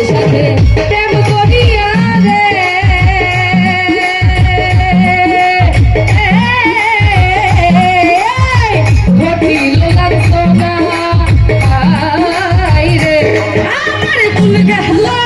সাথে প্রেম করিয়া রে ঘটিল লাগতো না রে আমার চুল গেল